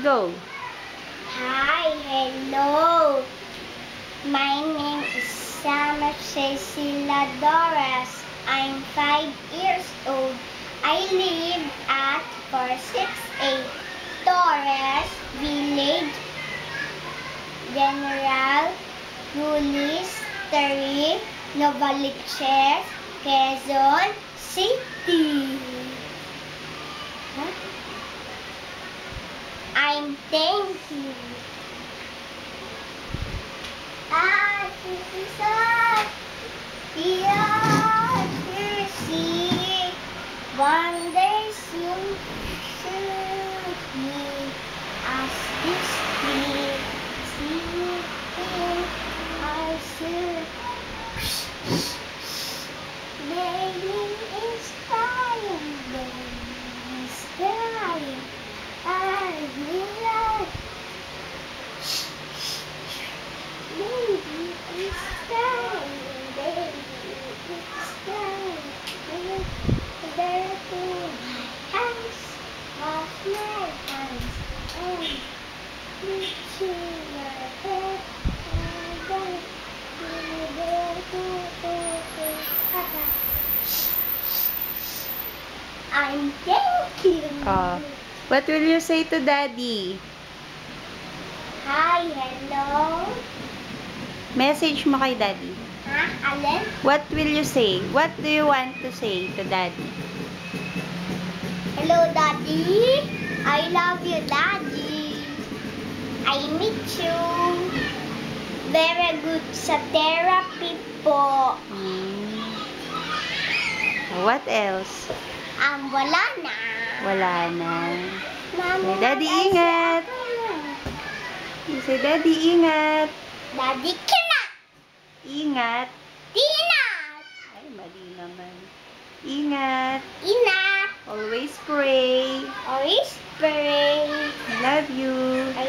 go. Hi, hello. My name is Sama Cecilia Doras. I'm 5 years old. I live at 468 Torres Village, General Lulis, Tari, Novaliches, Quezon City. I'm thanking. This is see wonders you see as you speak. See I see. Baby is crying, baby is crying. I will. Baby is crying, baby is crying. There to my hands, off my hands, and reaching your head. I'm thanking. What will you say to Daddy? Hi, hello. Message mo kay Daddy. Ha? Alin? What will you say? What do you want to say to Daddy? Hello, Daddy. I love you, Daddy. I meet you. Very good sa therapy po. What else? Wala na. Wala na. Mama, Daddy, ingat. Say, Daddy, ingat. Daddy, kina. Ingat. Tinat. Ay, mali naman. Ingat. Inat. Always pray. Always pray. Love you. I